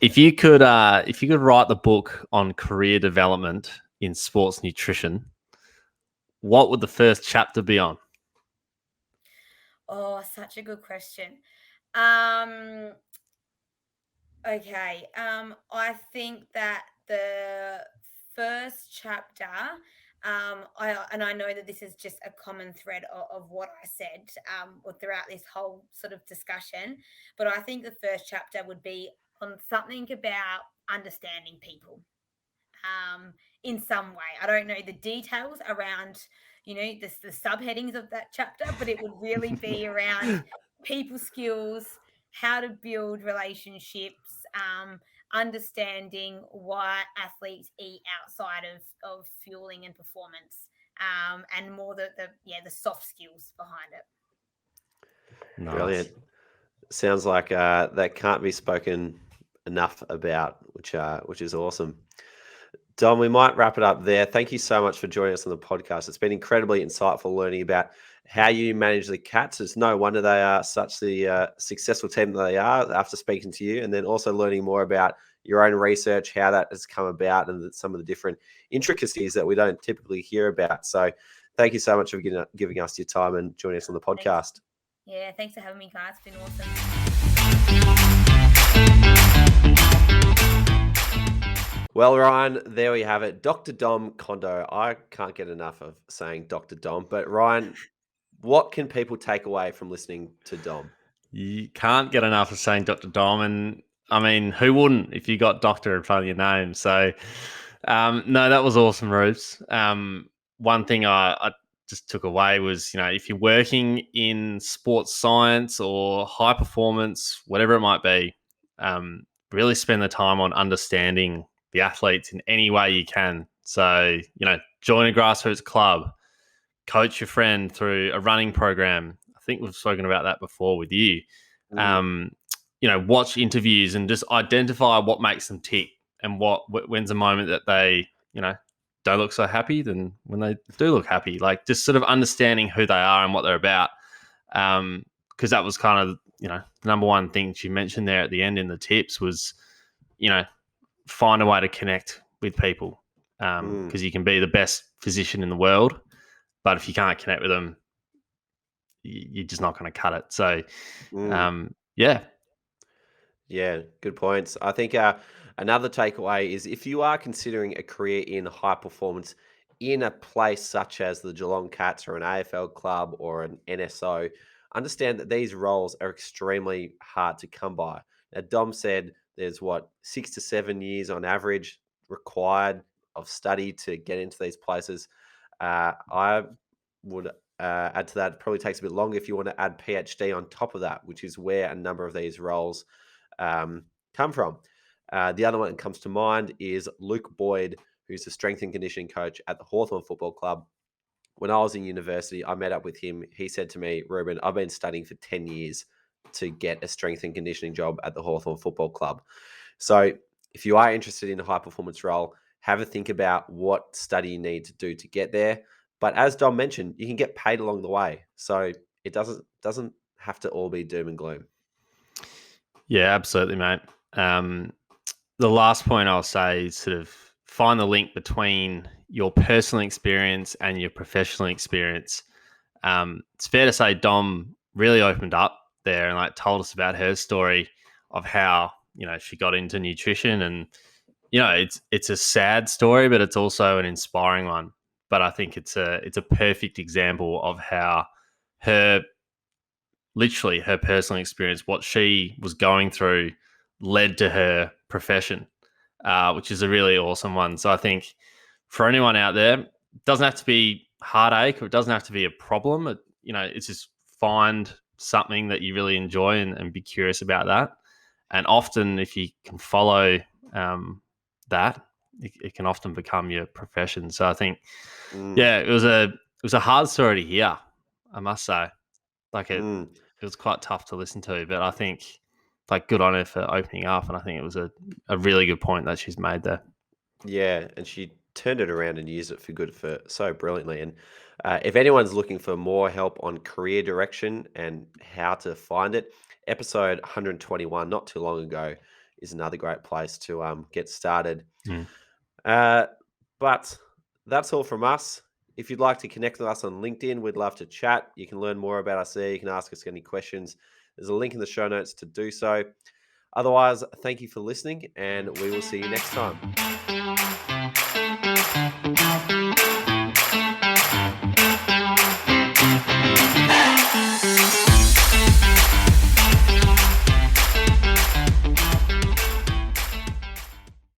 S2: If you could write the book on career development in sports nutrition, what would the first chapter be on?
S3: Oh, such a good question. Okay. I think that the first chapter, I know that this is just a common thread of what I said throughout this whole sort of discussion, but I think the first chapter would be on something about understanding people in some way. I don't know the details around, the subheadings of that chapter, but it would really be around people skills, how to build relationships, understanding why athletes eat outside of fueling and performance, and more the soft skills behind it.
S2: Nice.
S1: Brilliant. Sounds like that can't be spoken enough about, which is awesome. Dom, we might wrap it up there. Thank you so much for joining us on the podcast. It's been incredibly insightful learning about how you manage the Cats. It's no wonder they are such the successful team that they are after speaking to you, and then also learning more about your own research, how that has come about, and some of the different intricacies that we don't typically hear about. So thank you so much for giving us your time and joining us on the podcast.
S3: Yeah, thanks for having me, guys. It's been awesome.
S1: Well, Ryan, there we have it. Dr. Dom Condo. I can't get enough of saying Dr. Dom. But Ryan, what can people take away from listening to Dom?
S2: You can't get enough of saying Dr. Dom. And I mean, who wouldn't if you got doctor in front of your name? So, no, that was awesome, Rubes. One thing I just took away was, if you're working in sports science or high performance, whatever it might be, really spend the time on understanding the athletes in any way you can. So, join a grassroots club, coach your friend through a running program. I think we've spoken about that before with you. Watch interviews and just identify what makes them tick and when's a moment that they, don't look so happy than when they do look happy. Like just sort of understanding who they are and what they're about. Because that was kind of, the number one thing she mentioned there at the end in the tips was, find a way to connect with people, because you can be the best physician in the world, but if you can't connect with them, you're just not going to cut it. So,
S1: Yeah, good points. I think another takeaway is if you are considering a career in high performance in a place such as the Geelong Cats or an AFL club or an NSO, understand that these roles are extremely hard to come by. Now, Dom said there's 6 to 7 years on average required of study to get into these places. I would add to that, it probably takes a bit longer if you want to add PhD on top of that, which is where a number of these roles come from. The other one that comes to mind is Luke Boyd, who's the strength and conditioning coach at the Hawthorn Football Club. When I was in university, I met up with him. He said to me, Ruben, I've been studying for 10 years to get a strength and conditioning job at the Hawthorn Football Club. So if you are interested in a high performance role, have a think about what study you need to do to get there. But as Dom mentioned, you can get paid along the way. So it doesn't have to all be doom and gloom.
S2: Yeah, absolutely, mate. The last point I'll say is sort of find the link between your personal experience and your professional experience. It's fair to say Dom really opened up there and told us about her story of how, she got into nutrition, and, it's a sad story, but it's also an inspiring one. but I think it's a perfect example of how her personal experience, what she was going through, led to her profession, which is a really awesome one. So I think for anyone out there, it doesn't have to be heartache or it doesn't have to be a problem. It's just find something that you really enjoy and be curious about that. And often, if you can follow that, it can often become your profession. So I think, it was a hard story to hear, I must say. Like it was quite tough to listen to, but I think good on her for opening up, and I think it was a really good point that she's made there.
S1: Yeah, and she turned it around and used it for good for so brilliantly. And if anyone's looking for more help on career direction and how to find it, episode 121, not too long ago, is another great place to get started. But that's all from us. If you'd like to connect with us on LinkedIn, we'd love to chat. You can learn more about us there. You can ask us any questions. There's a link in the show notes to do so. Otherwise, thank you for listening, and we will see you next time.